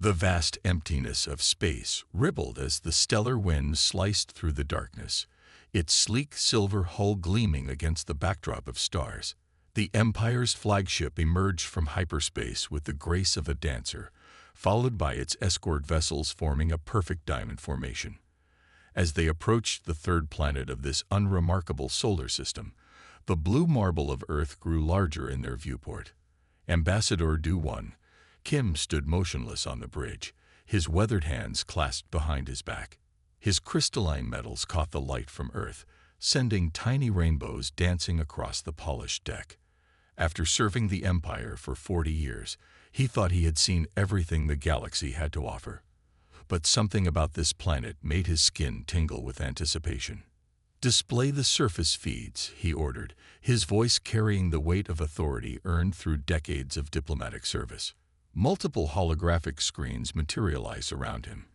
The vast emptiness of space rippled as the stellar wind sliced through the darkness, its sleek silver hull gleaming against the backdrop of stars. The Empire's flagship emerged from hyperspace with the grace of a dancer, followed by its escort vessels forming a perfect diamond formation. As they approached the third planet of this unremarkable solar system, the blue marble of Earth grew larger in their viewport. Ambassador Du-1, Kim stood motionless on the bridge, his weathered hands clasped behind his back. His crystalline metals caught the light from Earth, sending tiny rainbows dancing across the polished deck. After serving the Empire for 40 years, he thought he had seen everything the galaxy had to offer. But something about this planet made his skin tingle with anticipation. "Display the surface feeds," he ordered, his voice carrying the weight of authority earned through decades of diplomatic service. Multiple holographic screens materialized around him,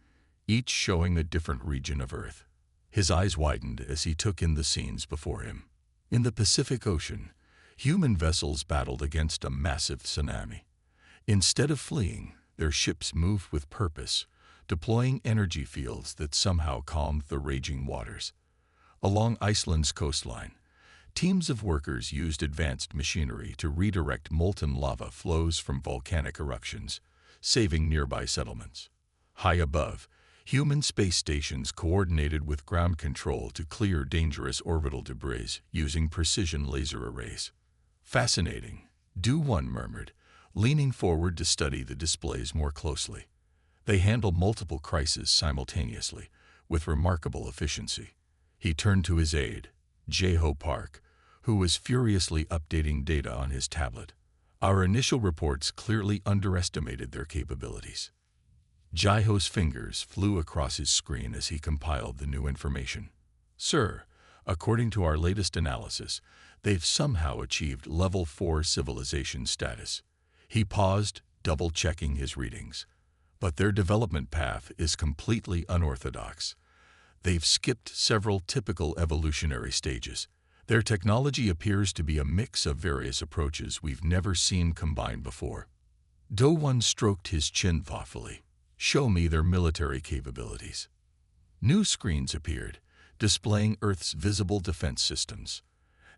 each showing a different region of Earth. His eyes widened as he took in the scenes before him. In the Pacific Ocean, human vessels battled against a massive tsunami. Instead of fleeing, their ships moved with purpose, deploying energy fields that somehow calmed the raging waters. Along Iceland's coastline, teams of workers used advanced machinery to redirect molten lava flows from volcanic eruptions, saving nearby settlements. High above, human space stations coordinated with ground control to clear dangerous orbital debris using precision laser arrays. "Fascinating," Du-1 murmured, leaning forward to study the displays more closely. They handle multiple crises simultaneously, with remarkable efficiency. He turned to his aide, Jae-ho Park, who was furiously updating data on his tablet. "Our initial reports clearly underestimated their capabilities." Jae-ho's fingers flew across his screen as he compiled the new information. "Sir, according to our latest analysis, they've somehow achieved Level 4 civilization status." He paused, double-checking his readings. "But their development path is completely unorthodox. They've skipped several typical evolutionary stages. Their technology appears to be a mix of various approaches we've never seen combined before." Do-1 stroked his chin thoughtfully. "Show me their military capabilities." New screens appeared, displaying Earth's visible defense systems.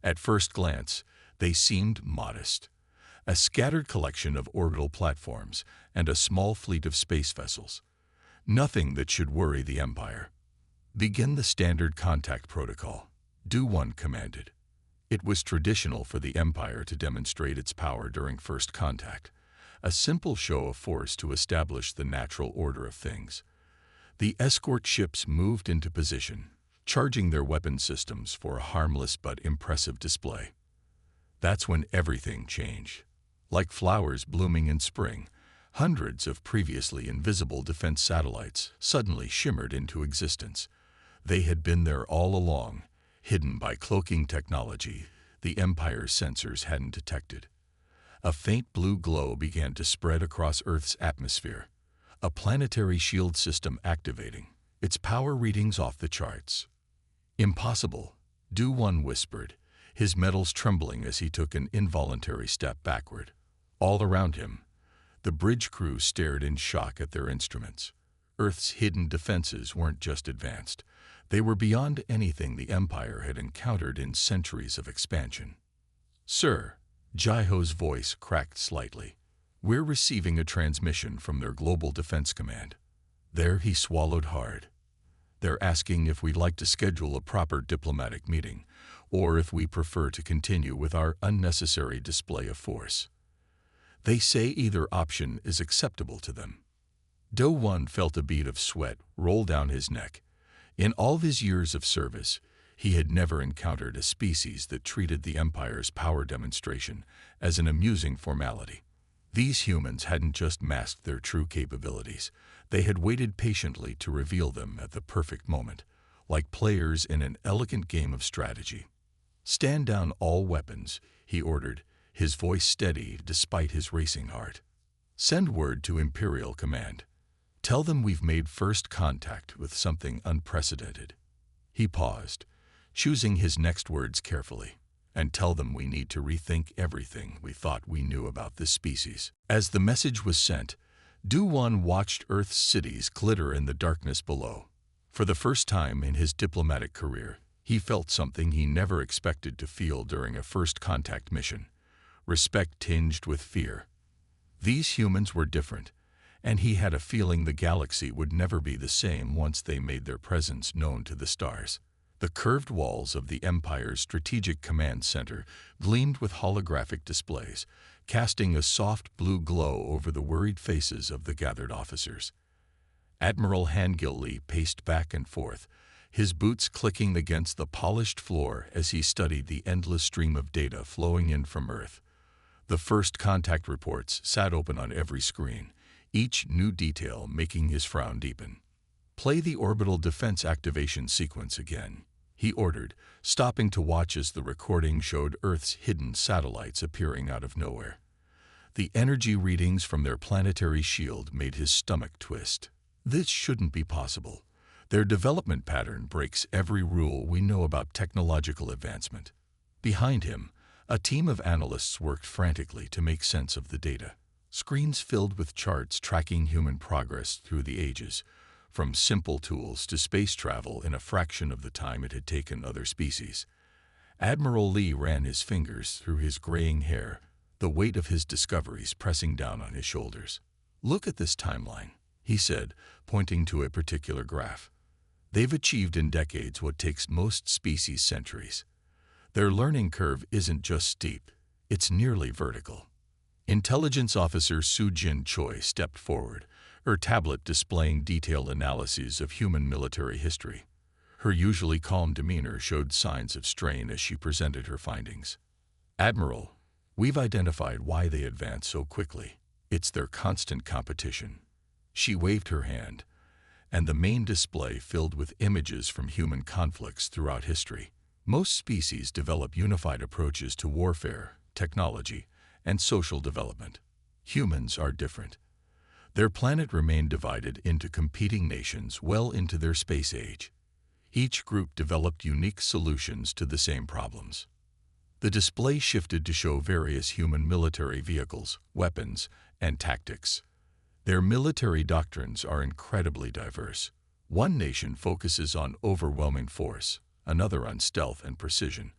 At first glance, they seemed modest. A scattered collection of orbital platforms and a small fleet of space vessels. Nothing that should worry the Empire. "Begin the standard contact protocol," Du-1 commanded. It was traditional for the Empire to demonstrate its power during first contact, a simple show of force to establish the natural order of things. The escort ships moved into position, charging their weapon systems for a harmless but impressive display. That's when everything changed. Like flowers blooming in spring, hundreds of previously invisible defense satellites suddenly shimmered into existence. They had been there all along, hidden by cloaking technology the Empire's sensors hadn't detected. A faint blue glow began to spread across Earth's atmosphere, a planetary shield system activating, its power readings off the charts. "Impossible," Du-1 whispered, his metals trembling as he took an involuntary step backward. All around him, the bridge crew stared in shock at their instruments. Earth's hidden defenses weren't just advanced. They were beyond anything the Empire had encountered in centuries of expansion. "Sir," Jae-ho's voice cracked slightly, "we're receiving a transmission from their Global Defense Command." There he swallowed hard. "They're asking if we'd like to schedule a proper diplomatic meeting, or if we prefer to continue with our unnecessary display of force. They say either option is acceptable to them." Do-1 felt a bead of sweat roll down his neck. In all of his years of service, he had never encountered a species that treated the Empire's power demonstration as an amusing formality. These humans hadn't just masked their true capabilities, they had waited patiently to reveal them at the perfect moment, like players in an elegant game of strategy. "Stand down all weapons," he ordered, his voice steady despite his racing heart. "Send word to Imperial Command. Tell them we've made first contact with something unprecedented." He paused, choosing his next words carefully. "And tell them we need to rethink everything we thought we knew about this species." As the message was sent, Du-Wan watched Earth's cities glitter in the darkness below. For the first time in his diplomatic career, he felt something he never expected to feel during a first contact mission: respect tinged with fear. These humans were different, and he had a feeling the galaxy would never be the same once they made their presence known to the stars. The curved walls of the Empire's Strategic Command Center gleamed with holographic displays, casting a soft blue glow over the worried faces of the gathered officers. Admiral Hangil paced back and forth, his boots clicking against the polished floor as he studied the endless stream of data flowing in from Earth. The first contact reports sat open on every screen, each new detail making his frown deepen. "Play the orbital defense activation sequence again," he ordered, stopping to watch as the recording showed Earth's hidden satellites appearing out of nowhere. The energy readings from their planetary shield made his stomach twist. This shouldn't be possible. Their development pattern breaks every rule we know about technological advancement. Behind him, a team of analysts worked frantically to make sense of the data. Screens filled with charts tracking human progress through the ages, from simple tools to space travel in a fraction of the time it had taken other species. Admiral Lee ran his fingers through his graying hair, the weight of his discoveries pressing down on his shoulders. "Look at this timeline," he said, pointing to a particular graph. "They've achieved in decades what takes most species centuries. Their learning curve isn't just steep, it's nearly vertical." Intelligence Officer Su-Jin Choi stepped forward, her tablet displaying detailed analyses of human military history. Her usually calm demeanor showed signs of strain as she presented her findings. "Admiral, we've identified why they advance so quickly. It's their constant competition." She waved her hand, and the main display filled with images from human conflicts throughout history. Most species develop unified approaches to warfare, technology, and social development. Humans are different. Their planet remained divided into competing nations well into their space age. Each group developed unique solutions to the same problems. The display shifted to show various human military vehicles, weapons, and tactics. Their military doctrines are incredibly diverse. One nation focuses on overwhelming force, another on stealth and precision,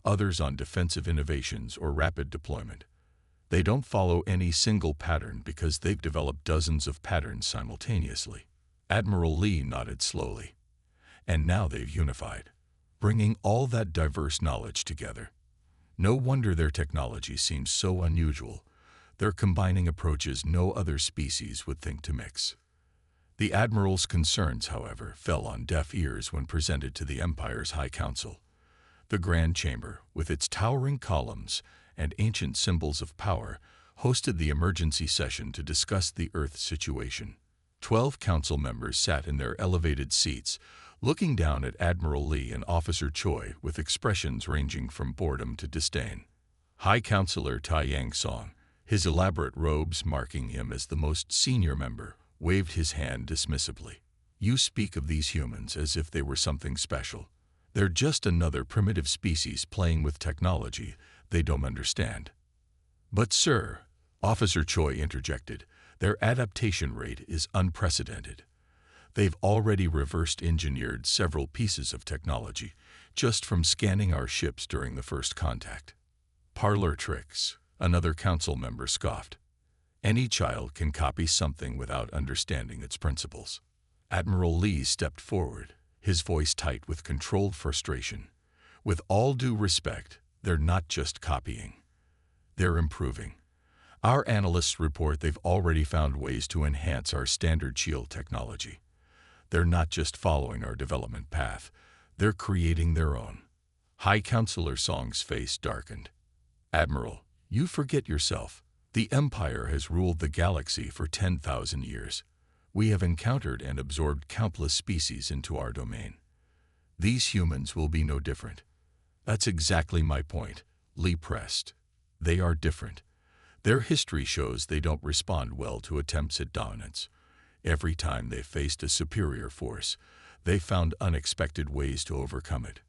others on defensive innovations or rapid deployment. They don't follow any single pattern because they've developed dozens of patterns simultaneously. Admiral Lee nodded slowly. And now they've unified, bringing all that diverse knowledge together. No wonder their technology seems so unusual. They're combining approaches no other species would think to mix. The Admiral's concerns, however, fell on deaf ears when presented to the Empire's High Council. The Grand Chamber, with its towering columns and ancient symbols of power, hosted the emergency session to discuss the Earth situation. 12 council members sat in their elevated seats, looking down at Admiral Lee and Officer Choi with expressions ranging from boredom to disdain. High Counselor Tai Yang Song, his elaborate robes marking him as the most senior member, waved his hand dismissively. "You speak of these humans as if they were something special. They're just another primitive species playing with technology they don't understand." "But sir," Officer Choi interjected, "their adaptation rate is unprecedented. They've already reversed engineered several pieces of technology just from scanning our ships during the first contact." "Parlor tricks," another council member scoffed. "Any child can copy something without understanding its principles." Admiral Lee stepped forward, his voice tight with controlled frustration. "With all due respect, they're not just copying. They're improving. Our analysts report they've already found ways to enhance our standard shield technology. They're not just following our development path, they're creating their own." High Counselor Song's face darkened. "Admiral, you forget yourself. The Empire has ruled the galaxy for 10,000 years. We have encountered and absorbed countless species into our domain. These humans will be no different." "That's exactly my point," Lee pressed. "They are different. Their history shows they don't respond well to attempts at dominance. Every time they've faced a superior force, they've found unexpected ways to overcome it."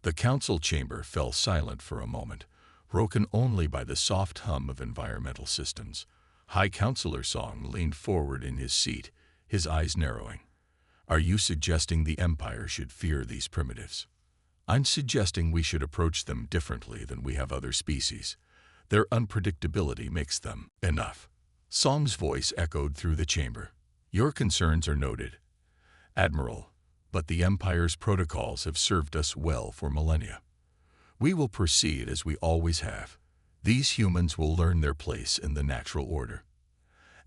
The council chamber fell silent for a moment, broken only by the soft hum of environmental systems. High Counselor Song leaned forward in his seat, his eyes narrowing. Are you suggesting the Empire should fear these primitives? I'm suggesting we should approach them differently than we have other species. Their unpredictability makes them enough. Song's voice echoed through the chamber. Your concerns are noted, Admiral, but the Empire's protocols have served us well for millennia. We will proceed as we always have. These humans will learn their place in the natural order.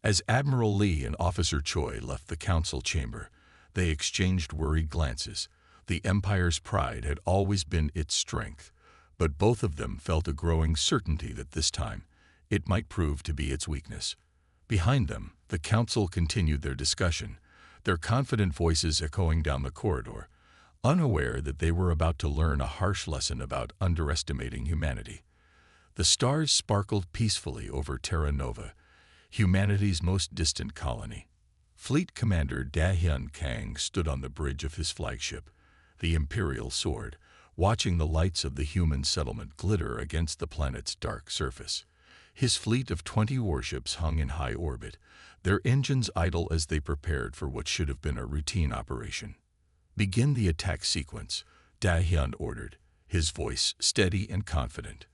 As Admiral Lee and Officer Choi left the council chamber, they exchanged worried glances. The Empire's pride had always been its strength, but both of them felt a growing certainty that this time it might prove to be its weakness. Behind them, the council continued their discussion, their confident voices echoing down the corridor, unaware that they were about to learn a harsh lesson about underestimating humanity. The stars sparkled peacefully over Terra Nova, humanity's most distant colony. Fleet Commander Da-hyun Kang stood on the bridge of his flagship, the Imperial Sword, watching the lights of the human settlement glitter against the planet's dark surface. His fleet of 20 warships hung in high orbit, their engines idle as they prepared for what should have been a routine operation. Begin the attack sequence, Da-hyun ordered, his voice steady and confident.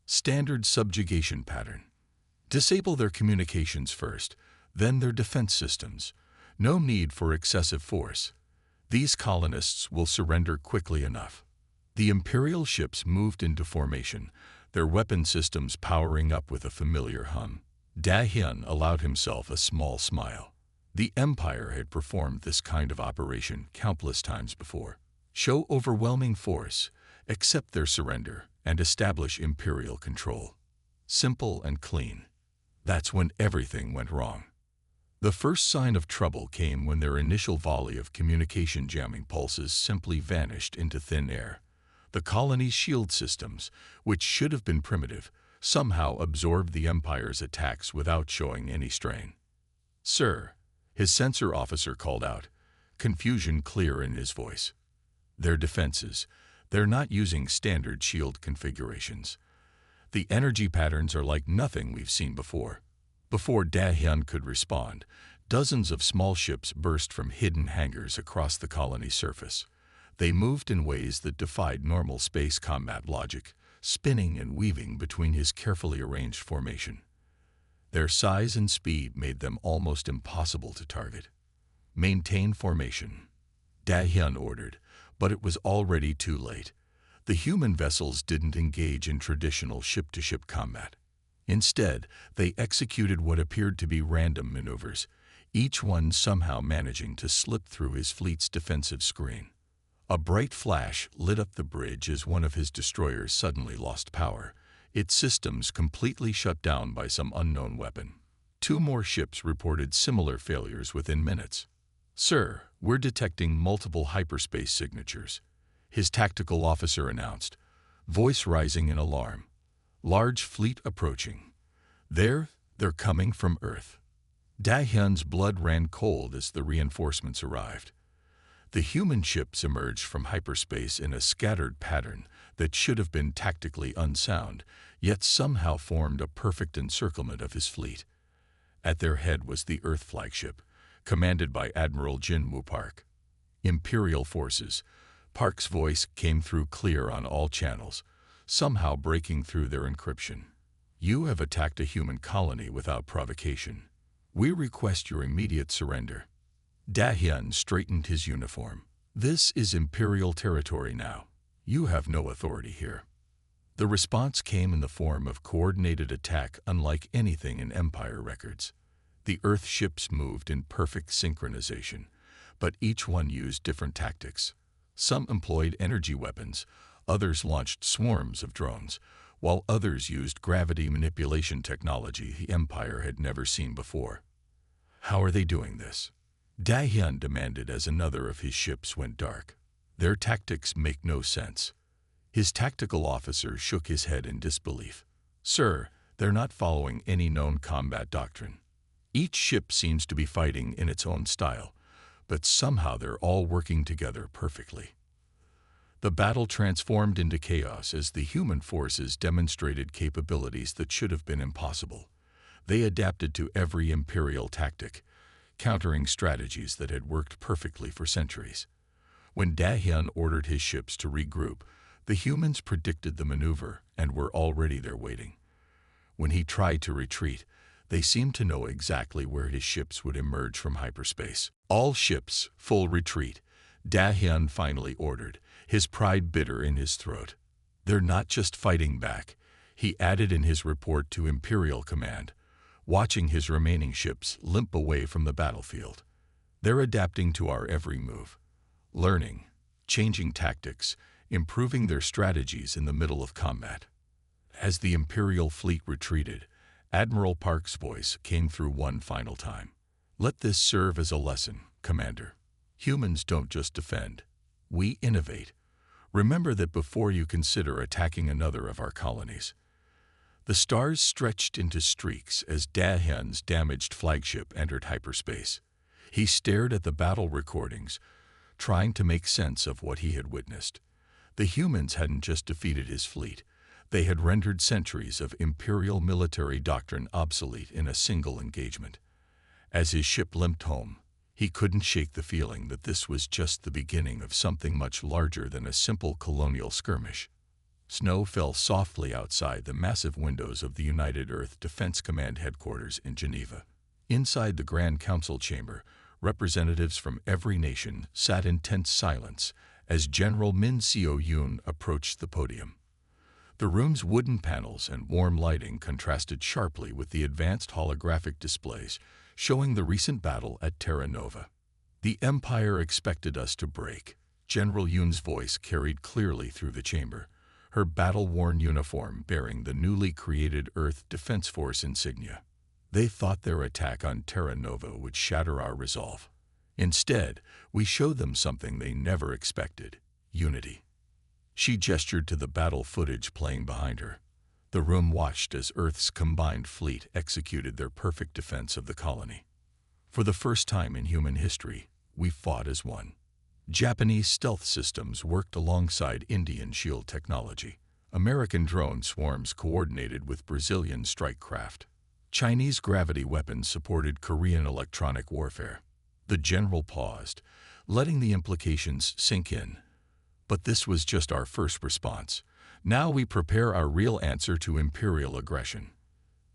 Standard subjugation pattern. Disable their communications first, then their defense systems. No need for excessive force. These colonists will surrender quickly enough. The Imperial ships moved into formation, their weapon systems powering up with a familiar hum. Da-hyun allowed himself a small smile. The Empire had performed this kind of operation countless times before. Show overwhelming force, accept their surrender, and establish Imperial control. Simple and clean. That's when everything went wrong. The first sign of trouble came when their initial volley of communication jamming pulses simply vanished into thin air. The colony's shield systems, which should have been primitive, somehow absorbed the Empire's attacks without showing any strain. Sir, his sensor officer called out, confusion clear in his voice. Their defenses. They're not using standard shield configurations. The energy patterns are like nothing we've seen before. Before Da-hyun could respond, dozens of small ships burst from hidden hangars across the colony's surface. They moved in ways that defied normal space combat logic, spinning and weaving between his carefully arranged formation. Their size and speed made them almost impossible to target. Maintain formation, Da-hyun ordered, but it was already too late. The human vessels didn't engage in traditional ship-to-ship combat. Instead, they executed what appeared to be random maneuvers, each one somehow managing to slip through his fleet's defensive screen. A bright flash lit up the bridge as one of his destroyers suddenly lost power, its systems completely shut down by some unknown weapon. 2 more ships reported similar failures within minutes. Sir, we're detecting multiple hyperspace signatures, his tactical officer announced, voice rising in alarm. Large fleet approaching. They're coming from Earth. Da-hyun's blood ran cold as the reinforcements arrived. The human ships emerged from hyperspace in a scattered pattern that should have been tactically unsound, yet somehow formed a perfect encirclement of his fleet. At their head was the Earth flagship, commanded by Admiral Jin-Woo Park. Imperial forces. Park's voice came through clear on all channels, somehow breaking through their encryption. You have attacked a human colony without provocation. We request your immediate surrender. Da-hyun straightened his uniform. This is Imperial territory now. You have no authority here. The response came in the form of coordinated attack unlike anything in Empire records. The Earth ships moved in perfect synchronization, but each one used different tactics. Some employed energy weapons, others launched swarms of drones, while others used gravity manipulation technology the Empire had never seen before. How are they doing this? Da-hyun demanded as another of his ships went dark. Their tactics make no sense. His tactical officer shook his head in disbelief. Sir, they're not following any known combat doctrine. Each ship seems to be fighting in its own style, but somehow they're all working together perfectly. The battle transformed into chaos as the human forces demonstrated capabilities that should have been impossible. They adapted to every Imperial tactic, countering strategies that had worked perfectly for centuries. When Dahyun ordered his ships to regroup, the humans predicted the maneuver and were already there waiting. When he tried to retreat, they seemed to know exactly where his ships would emerge from hyperspace. All ships, full retreat, Dahyun finally ordered, his pride bitter in his throat. They're not just fighting back, he added in his report to Imperial Command, watching his remaining ships limp away from the battlefield. They're adapting to our every move, learning, changing tactics, improving their strategies in the middle of combat. As the Imperial fleet retreated, Admiral Park's voice came through one final time. Let this serve as a lesson, Commander. Humans don't just defend. We innovate. Remember that before you consider attacking another of our colonies. The stars stretched into streaks as Dahyun's damaged flagship entered hyperspace. He stared at the battle recordings, trying to make sense of what he had witnessed. The humans hadn't just defeated his fleet. They had rendered centuries of Imperial military doctrine obsolete in a single engagement. As his ship limped home, he couldn't shake the feeling that this was just the beginning of something much larger than a simple colonial skirmish. Snow fell softly outside the massive windows of the United Earth Defense Command headquarters in Geneva. Inside the Grand Council chamber, representatives from every nation sat in tense silence as General Min Seo-yoon approached the podium. The room's wooden panels and warm lighting contrasted sharply with the advanced holographic displays showing the recent battle at Terra Nova. The Empire expected us to break. General Yoon's voice carried clearly through the chamber, her battle-worn uniform bearing the newly created Earth Defense Force insignia. They thought their attack on Terra Nova would shatter our resolve. Instead, we showed them something they never expected: unity. She gestured to the battle footage playing behind her. The room watched as Earth's combined fleet executed their perfect defense of the colony. For the first time in human history, we fought as one. Japanese stealth systems worked alongside Indian shield technology. American drone swarms coordinated with Brazilian strike craft. Chinese gravity weapons supported Korean electronic warfare. The general paused, letting the implications sink in. But this was just our first response. Now we prepare our real answer to Imperial aggression.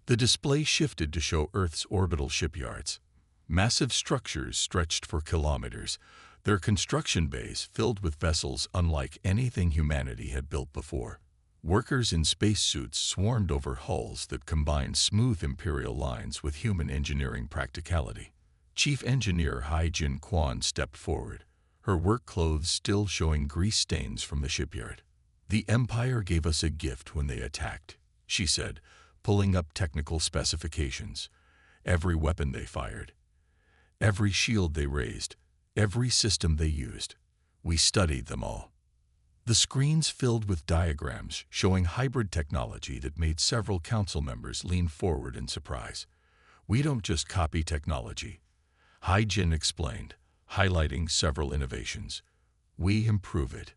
The display shifted to show Earth's orbital shipyards. Massive structures stretched for kilometers, their construction bays filled with vessels unlike anything humanity had built before. Workers in spacesuits swarmed over hulls that combined smooth Imperial lines with human engineering practicality. Chief Engineer Hai-Jin Kwan stepped forward, her work clothes still showing grease stains from the shipyard. The Empire gave us a gift when they attacked, she said, pulling up technical specifications. Every weapon they fired, every shield they raised, every system they used. We studied them all. The screens filled with diagrams showing hybrid technology that made several council members lean forward in surprise. We don't just copy technology, Hai-Jin explained, highlighting several innovations. We improve it.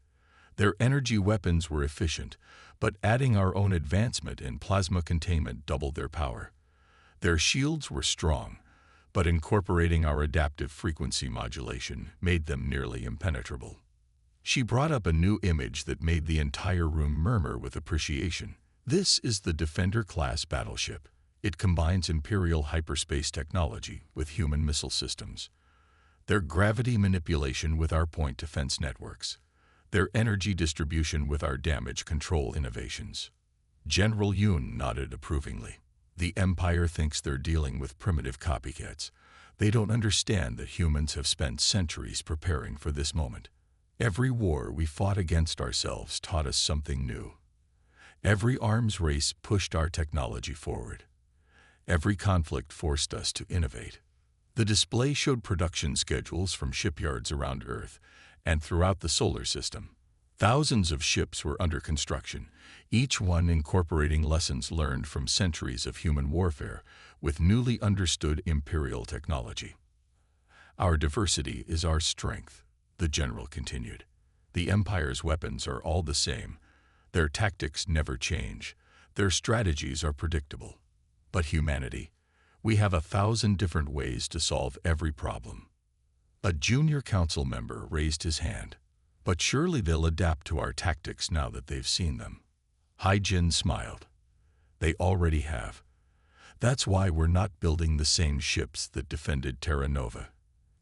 Their energy weapons were efficient, but adding our own advancement in plasma containment doubled their power. Their shields were strong, but incorporating our adaptive frequency modulation made them nearly impenetrable. She brought up a new image that made the entire room murmur with appreciation. This is the Defender-class battleship. It combines Imperial hyperspace technology with human missile systems. Their gravity manipulation with our point defense networks. Their energy distribution with our damage control innovations. General Yoon nodded approvingly. The Empire thinks they're dealing with primitive copycats. They don't understand that humans have spent centuries preparing for this moment. Every war we fought against ourselves taught us something new. Every arms race pushed our technology forward. Every conflict forced us to innovate. The display showed production schedules from shipyards around Earth and throughout the solar system. Thousands of ships were under construction, each one incorporating lessons learned from centuries of human warfare with newly understood Imperial technology. Our diversity is our strength, the general continued. The Empire's weapons are all the same. Their tactics never change. Their strategies are predictable. But humanity, We have 1,000 different ways to solve every problem. A junior council member raised his hand. But surely they'll adapt to our tactics now that they've seen them. Hai-Jin smiled. They already have. That's why we're not building the same ships that defended Terra Nova.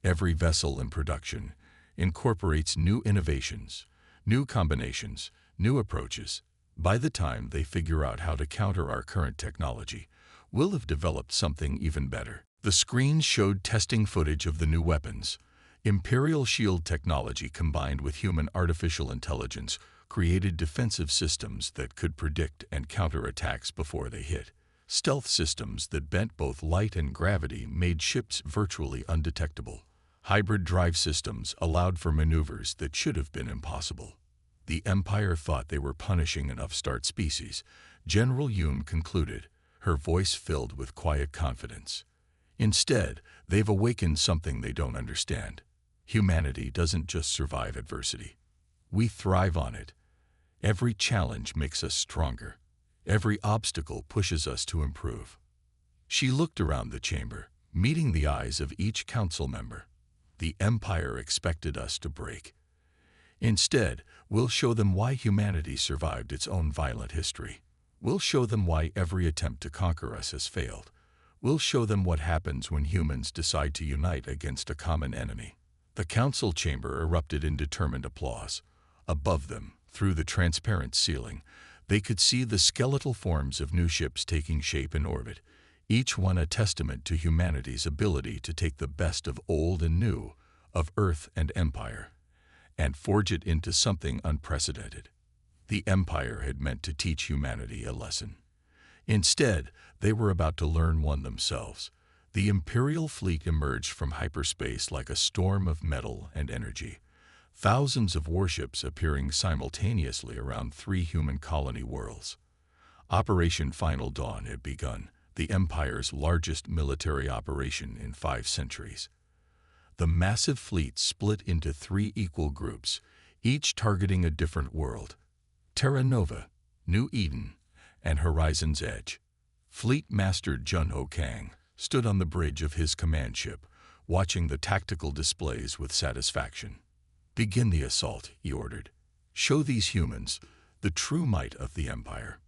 Every vessel in production incorporates new innovations, new combinations, new approaches. By the time they figure out how to counter our current technology, we'll have developed something even better. The screens showed testing footage of the new weapons. Imperial shield technology combined with human artificial intelligence created defensive systems that could predict and counter attacks before they hit. Stealth systems that bent both light and gravity made ships virtually undetectable. Hybrid drive systems allowed for maneuvers that should have been impossible. The Empire thought they were punishing an upstart species, General Yoon concluded, her voice filled with quiet confidence. Instead, they've awakened something they don't understand. Humanity doesn't just survive adversity. We thrive on it. Every challenge makes us stronger. Every obstacle pushes us to improve. She looked around the chamber, meeting the eyes of each council member. The Empire expected us to break. Instead, we'll show them why humanity survived its own violent history. We'll show them why every attempt to conquer us has failed. We'll show them what happens when humans decide to unite against a common enemy. The council chamber erupted in determined applause. Above them, through the transparent ceiling, they could see the skeletal forms of new ships taking shape in orbit, each one a testament to humanity's ability to take the best of old and new, of Earth and Empire, and forge it into something unprecedented. The Empire had meant to teach humanity a lesson. Instead, they were about to learn one themselves. The Imperial fleet emerged from hyperspace like a storm of metal and energy. Thousands of warships appearing simultaneously around 3 human colony worlds. Operation Final Dawn had begun, the Empire's largest military operation in 5 centuries. The massive fleet split into 3 equal groups, each targeting a different world: Terra Nova, New Eden, and Horizon's Edge. Fleet Master Jun-Ho Kang stood on the bridge of his command ship, watching the tactical displays with satisfaction. "Begin the assault," he ordered. "Show these humans the true might of the Empire."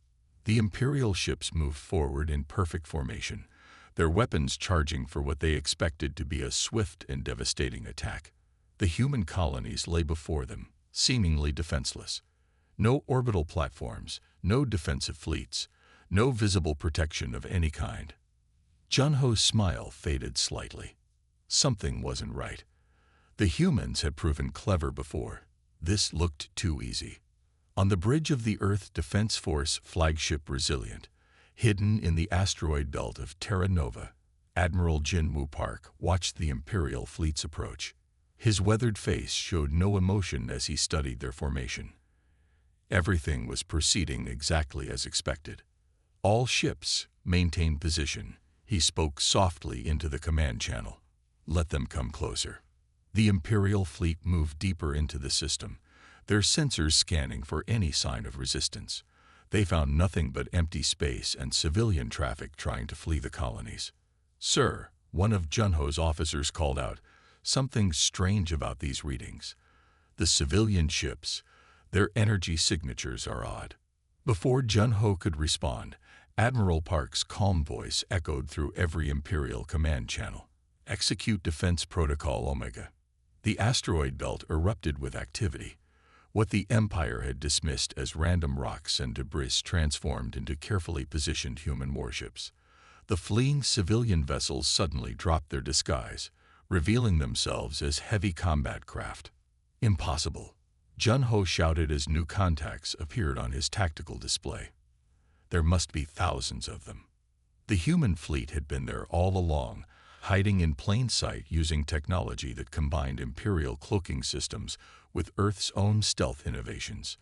The Imperial ships moved forward in perfect formation, their weapons charging for what they expected to be a swift and devastating attack. The human colonies lay before them, seemingly defenseless. No orbital platforms, no defensive fleets, no visible protection of any kind. Jun-Ho's smile faded slightly. Something wasn't right. The humans had proven clever before. This looked too easy. On the bridge of the Earth Defense Force flagship Resilient, hidden in the asteroid belt of Terra Nova, Admiral Jin-Woo Park watched the Imperial fleet's approach. His weathered face showed no emotion as he studied their formation. Everything was proceeding exactly as expected. All ships maintained position. He spoke softly into the command channel. "Let them come closer." The Imperial fleet moved deeper into the system, their sensors scanning for any sign of resistance. They found nothing but empty space and civilian traffic trying to flee the colonies. "Sir," one of Jun-Ho's officers called out, "something strange about these readings. The civilian ships, their energy signatures are odd." Before Jun-Ho could respond, Admiral Park's calm voice echoed through every Imperial command channel. "Execute Defense Protocol Omega." The asteroid belt erupted with activity. What the Empire had dismissed as random rocks and debris transformed into carefully positioned human warships. The fleeing civilian vessels suddenly dropped their disguise, revealing themselves as heavy combat craft. "Impossible," Jun-Ho shouted as new contacts appeared on his tactical display. "There must be thousands of them." The human fleet had been there all along, hiding in plain sight using technology that combined Imperial cloaking systems with Earth's own stealth innovations.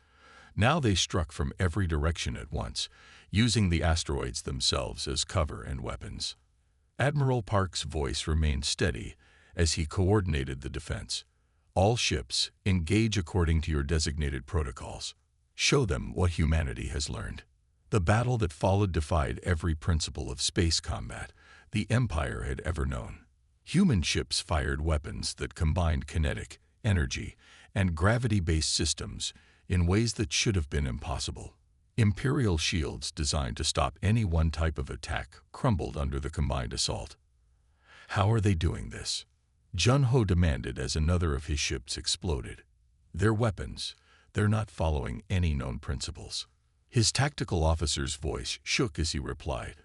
Now they struck from every direction at once, using the asteroids themselves as cover and weapons. Admiral Park's voice remained steady as he coordinated the defense. "All ships, engage according to your designated protocols. Show them what humanity has learned." The battle that followed defied every principle of space combat. the Empire had ever known. Human ships fired weapons that combined kinetic, energy, and gravity-based systems in ways that should have been impossible. Imperial shields designed to stop any one type of attack crumbled under the combined assault. How are they doing this? Jun-Ho demanded as another of his ships exploded. They're weapons. They're not following any known principles. His tactical officer's voice shook as he replied,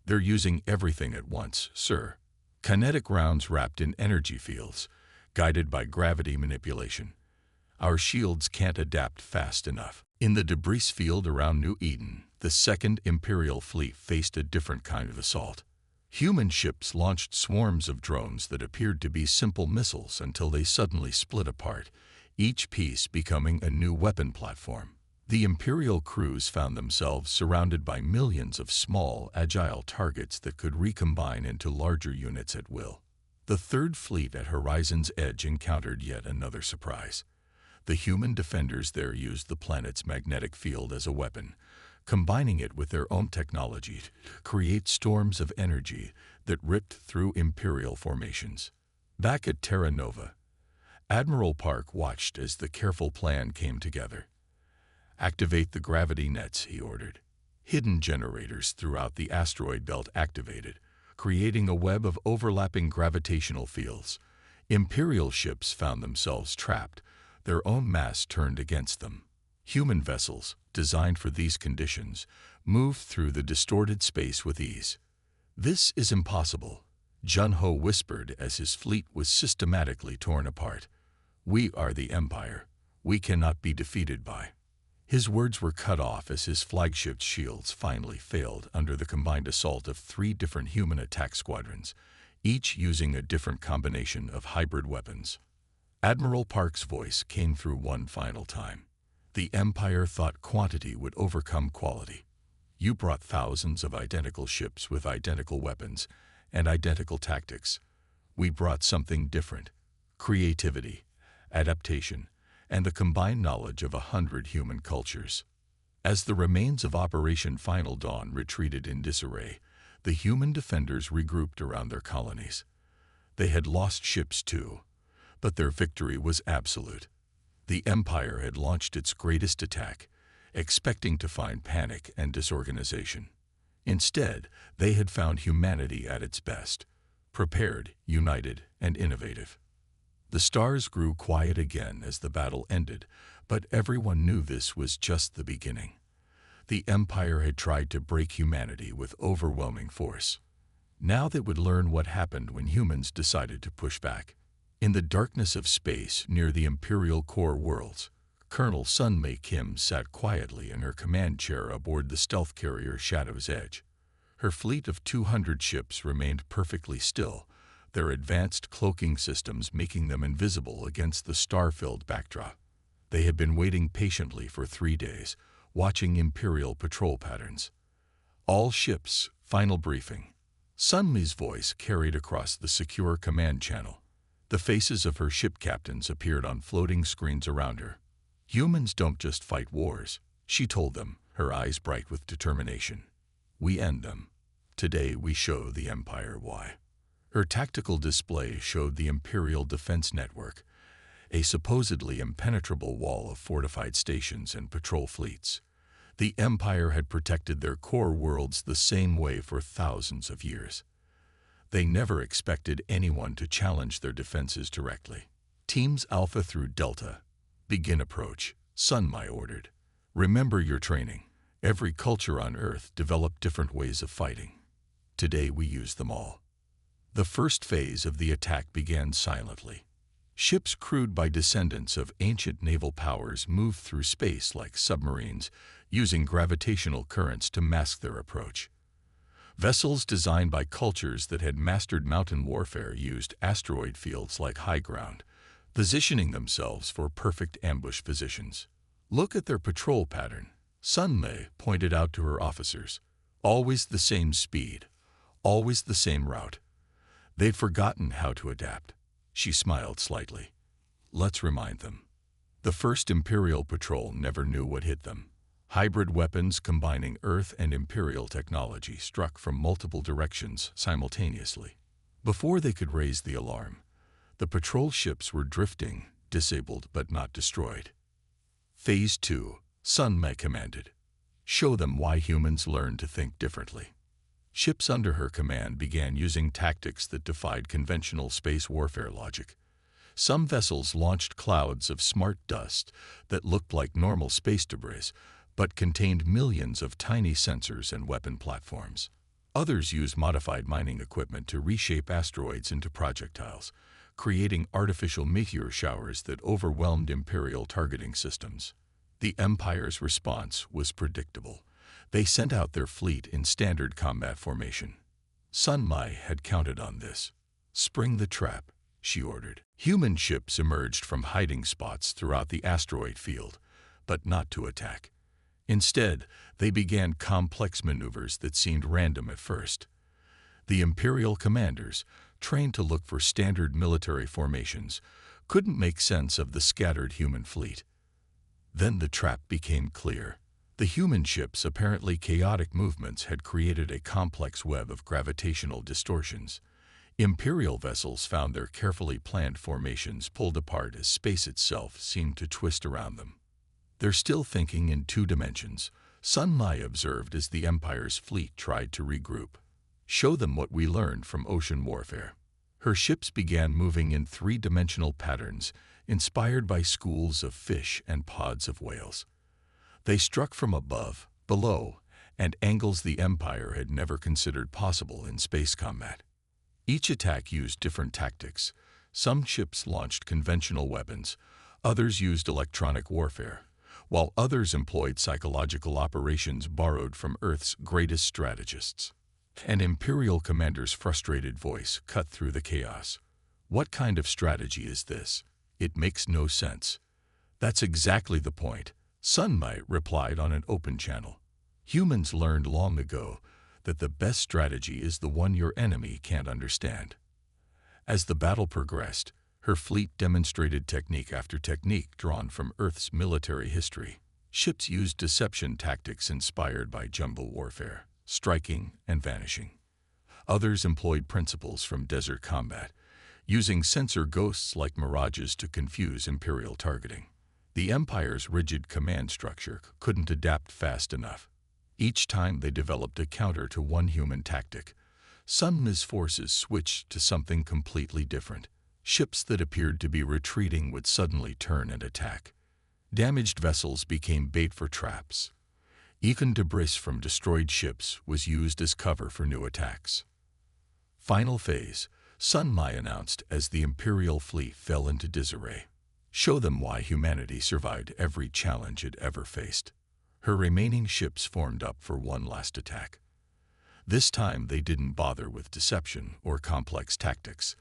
"They're using everything at once, sir. Kinetic rounds wrapped in energy fields, guided by gravity manipulation. Our shields can't adapt fast enough." In the debris field around New Eden, the Second Imperial Fleet faced a different kind of assault. Human ships launched swarms of drones that appeared to be simple missiles until they suddenly split apart, each piece becoming a new weapon platform. The Imperial crews found themselves surrounded by millions of small, agile targets that could recombine into larger units at will. The Third Fleet at Horizon's Edge encountered yet another surprise. The human defenders there used the planet's magnetic field as a weapon, combining it with their own technology to create storms of energy that ripped through Imperial formations. Back at Terra Nova, Admiral Park watched as the careful plan came together. "Activate the gravity nets," he ordered. Hidden generators throughout the asteroid belt activated, creating a web of overlapping gravitational fields. Imperial ships found themselves trapped, their own mass turned against them. Human vessels, designed for these conditions, moved through the distorted space with ease. "This is impossible," Jun-Ho whispered as his fleet was systematically torn apart. "We are the Empire. We cannot be defeated by." His words were cut off as his flagship's shields finally failed under the combined assault of 3 different human attack squadrons, each using a different combination of hybrid weapons. Admiral Park's voice came through one final time. "The Empire thought quantity would overcome quality. You brought thousands of identical ships with identical weapons and identical tactics. We brought something different: creativity, adaptation, and the combined knowledge of 100 human cultures." As the remains of Operation Final Dawn retreated in disarray, the human defenders regrouped around their colonies. They had lost ships too, but their victory was absolute. The Empire had launched its greatest attack, expecting to find panic and disorganization. Instead, they had found humanity at its best, prepared, united, and innovative. The stars grew quiet again as the battle ended, but everyone knew this was just the beginning. The Empire had tried to break humanity with overwhelming force. Now they would learn what happened when humans decided to push back. In the darkness of space near the Imperial core worlds, Colonel Sun-Mei Kim sat quietly in her command chair aboard the stealth carrier Shadow's Edge. Her fleet of 200 ships remained perfectly still, their advanced cloaking systems making them invisible against the star-filled backdrop. They had been waiting patiently for 3 days, watching Imperial patrol patterns. "All ships, final briefing." Sun-Mei's voice carried across the secure command channel. The faces of her ship captains appeared on floating screens around her. "Humans don't just fight wars," she told them, her eyes bright with determination. "We end them. Today we show the Empire why." Her tactical display showed the Imperial Defense Network, a supposedly impenetrable wall of fortified stations and patrol fleets. The Empire had protected their core worlds the same way for thousands of years. They never expected anyone to challenge their defenses directly. "Teams Alpha through Delta, begin approach," Sun-Mei ordered. "Remember your training. Every culture on Earth developed different ways of fighting. Today we use them all." The first phase of the attack began silently. Ships crewed by descendants of ancient naval powers moved through space like submarines, using gravitational currents to mask their approach. Vessels designed by cultures that had mastered mountain warfare used asteroid fields like high ground, positioning themselves for perfect ambush positions. "Look at their patrol pattern," Sun-Mei pointed out to her officers. "Always the same speed, always the same route. They'd forgotten how to adapt." She smiled slightly. "Let's remind them." The first Imperial patrol never knew what hit them. Hybrid weapons combining Earth and Imperial technology struck from multiple directions simultaneously. Before they could raise the alarm, the patrol ships were drifting, disabled but not destroyed. Phase 2, Sun Mai commanded. Show them why humans learn to think differently. Ships under her command began using tactics that defied conventional space warfare logic. Some vessels launched clouds of smart dust that looked like normal space debris, but contained millions of tiny sensors and weapon platforms. Others used modified mining equipment to reshape asteroids into projectiles, creating artificial meteor showers that overwhelmed Imperial targeting systems. The Empire's response was predictable. They sent out their fleet in standard combat formation. Sun Mai had counted on this. "Spring the trap," she ordered. Human ships emerged from hiding spots throughout the asteroid field, but not to attack. Instead, they began complex maneuvers that seemed random at first. The Imperial commanders, trained to look for standard military formations, couldn't make sense of the scattered human fleet. Then the trap became clear. The human ships' apparently chaotic movements had created a complex web of gravitational distortions. Imperial vessels found their carefully planned formations pulled apart as space itself seemed to twist around them. "They're still thinking in two dimensions," Sun Mai observed as the Empire's fleet tried to regroup. "Show them what we learned from ocean warfare." Her ships began moving in three-dimensional patterns, inspired by schools of fish and pods of whales. They struck from above, below, and angles the Empire had never considered possible in space combat. Each attack used different tactics. Some ships launched conventional weapons, others used electronic warfare, while others employed psychological operations borrowed from Earth's greatest strategists. An Imperial commander's frustrated voice cut through the chaos. "What kind of strategy is this? It makes no sense." "That's exactly the point," Sun Mai replied on an open channel. "Humans learned long ago that the best strategy is the one your enemy can't understand." As the battle progressed, her fleet demonstrated technique after technique drawn from Earth's military history. Ships used deception tactics inspired by jungle warfare, striking and vanishing. Others employed principles from desert combat, using sensor ghosts like mirages to confuse Imperial targeting. The Empire's rigid command structure couldn't adapt fast enough. Each time they developed a counter to one human tactic, Sun Mai's forces switched to something completely different. Ships that appeared to be retreating would suddenly turn and attack. Damaged vessels became bait for traps. Even debris from destroyed ships was used as cover for new attacks. "Final phase," Sun Mai announced as the Imperial fleet fell into disarray. "Show them why humanity survived every challenge it ever faced." Her remaining ships formed up for one last attack. This time they didn't bother with deception or complex tactics.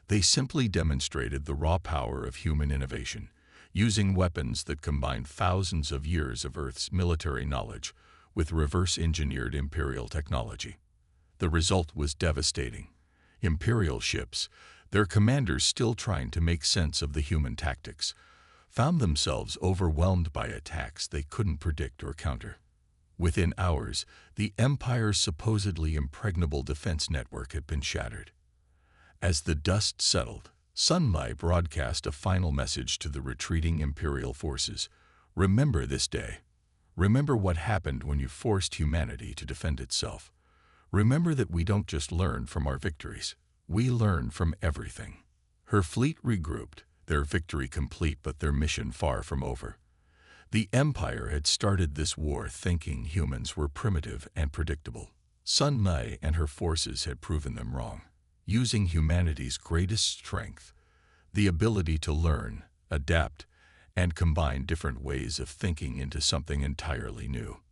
They simply demonstrated the raw power of human innovation, using weapons that combined thousands of years of Earth's military knowledge with reverse-engineered Imperial technology. The result was devastating. Imperial ships, their commanders still trying to make sense of the human tactics, found themselves overwhelmed by attacks they couldn't predict or counter. Within hours, the Empire's supposedly impregnable defense network had been shattered. As the dust settled, Sun Mai broadcast a final message to the retreating Imperial forces. "Remember this day. Remember what happened when you forced humanity to defend itself. Remember that we don't just learn from our victories. We learn from everything." Her fleet regrouped, their victory complete but their mission far from over. The Empire had started this war thinking humans were primitive and predictable. Sun Mai and her forces had proven them wrong, using humanity's greatest strength, the ability to learn, adapt, and combine different ways of thinking into something entirely new.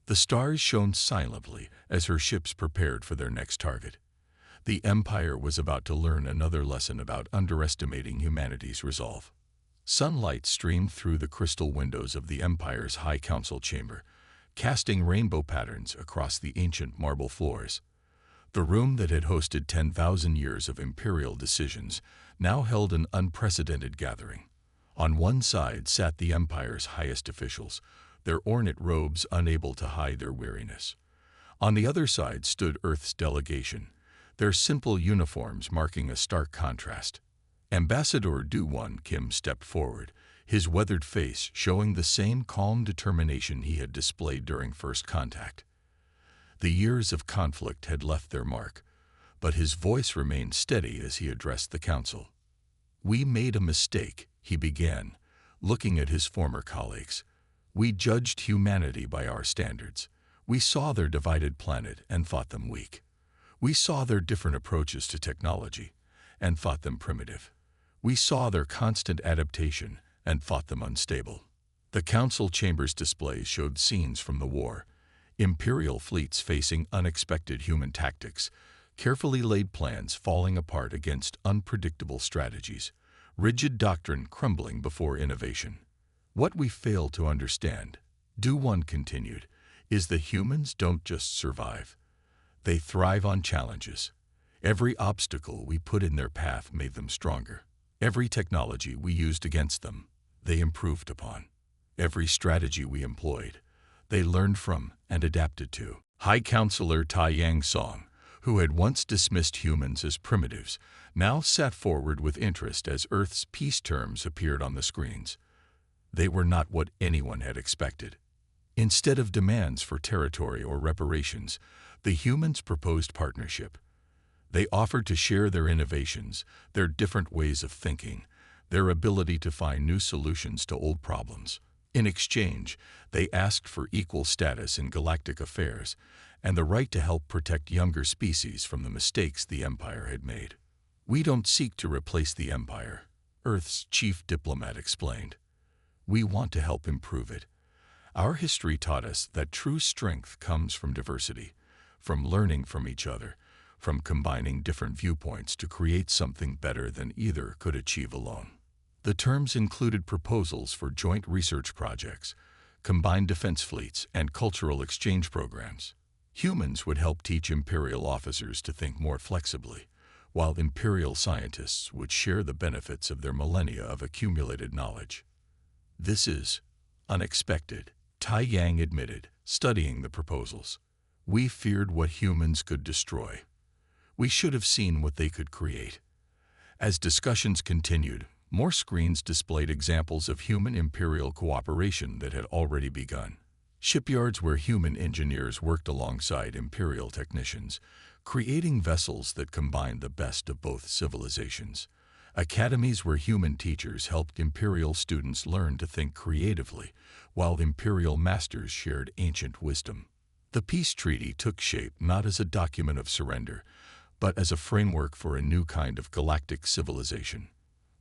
The stars shone silently as her ships prepared for their next target. The Empire was about to learn another lesson about underestimating humanity's resolve. Sunlight streamed through the crystal windows of the Empire's High Council chamber, casting rainbow patterns across the ancient marble floors. The room that had hosted 10,000 years of imperial decisions now held an unprecedented gathering. On one side sat the Empire's highest officials, their ornate robes unable to hide their weariness. On the other side stood Earth's delegation, their simple uniforms marking a stark contrast. Ambassador Du-Won Kim stepped forward, his weathered face showing the same calm determination he had displayed during first contact. The years of conflict had left their mark, but his voice remained steady as he addressed the council. "We made a mistake," he began, looking at his former colleagues. "We judged humanity by our standards. We saw their divided planet and thought them weak. We saw their different approaches to technology and thought them primitive. We saw their constant adaptation and thought them unstable." The council chamber's displays showed scenes from the war, Imperial fleets facing unexpected human tactics, carefully laid plans falling apart against unpredictable strategies, rigid doctrine crumbling before innovation. "What we fail to understand," Du-Won continued, "is that humans don't just survive. They thrive on challenges. Every obstacle we put in their path made them stronger. Every technology we used against them, they improved upon. Every strategy we employed, they learned from and adapted to." High Counselor Tai Yang-song, who had once dismissed humans as primitives, now sat forward with interest as Earth's peace terms appeared on the screens. They were not what anyone had expected. Instead of demands for territory or reparations, the humans proposed partnership. They offered to share their innovations, their different ways of thinking, their ability to find new solutions to old problems. In exchange, they asked for equal status in galactic affairs and the right to help protect younger species from the mistakes the Empire had made. "We don't seek to replace the Empire," Earth's chief diplomat explained. "We want to help improve it. Our history taught us that true strength comes from diversity, from learning from each other, from combining different viewpoints to create something better than either could achieve alone." The terms included proposals for joint research projects, combined defense fleets, and cultural exchange programs. Humans would help teach Imperial officers to think more flexibly, while Imperial scientists would share the benefits of their millennia of accumulated knowledge. "This is unexpected," Tai Yang admitted, studying the proposals. "We feared what humans could destroy. We should have seen what they could create." As discussions continued, more screens displayed examples of human-imperial cooperation that had already begun. Shipyards where human engineers worked alongside imperial technicians, creating vessels that combined the best of both civilizations. Academies where human teachers helped imperial students learn to think creatively, while imperial masters shared ancient wisdom. The peace treaty took shape not as a document of surrender, but as a framework for a new kind of galactic civilization.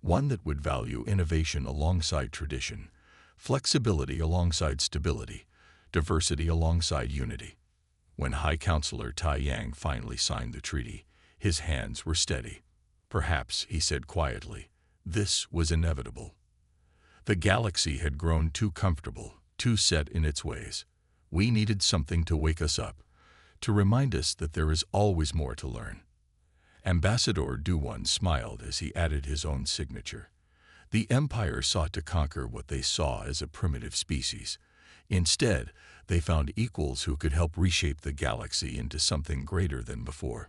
One that would value innovation alongside tradition, flexibility alongside stability, diversity alongside unity. When High Counselor Tai Yang finally signed the treaty, his hands were steady. "Perhaps," he said quietly, "this was inevitable. The galaxy had grown too comfortable, too set in its ways. We needed something to wake us up, to remind us that there is always more to learn." Ambassador Du-Won smiled as he added his own signature. The Empire sought to conquer what they saw as a primitive species. Instead, they found equals who could help reshape the galaxy into something greater than before.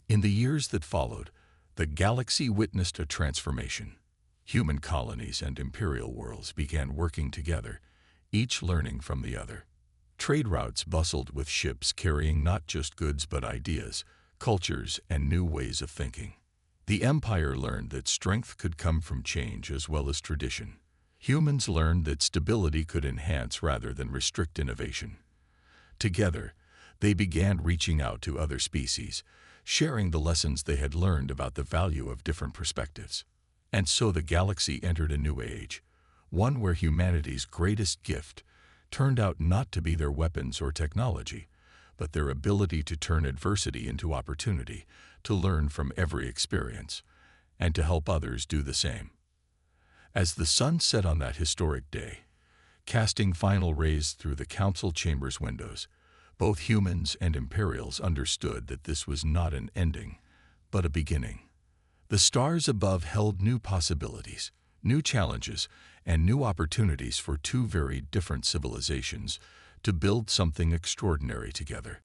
In the years that followed, the galaxy witnessed a transformation. Human colonies and imperial worlds began working together, each learning from the other. Trade routes bustled with ships carrying not just goods but ideas, cultures, and new ways of thinking. The Empire learned that strength could come from change as well as tradition. Humans learned that stability could enhance rather than restrict innovation. Together, they began reaching out to other species, sharing the lessons they had learned about the value of different perspectives. And so the galaxy entered a new age, one where humanity's greatest gift turned out not to be their weapons or technology, but their ability to turn adversity into opportunity, to learn from every experience, and to help others do the same. As the sun set on that historic day, casting final rays through the council chamber's windows, both humans and Imperials understood that this was not an ending, but a beginning. The stars above held new possibilities, new challenges, and new opportunities for two very different civilizations to build something extraordinary together.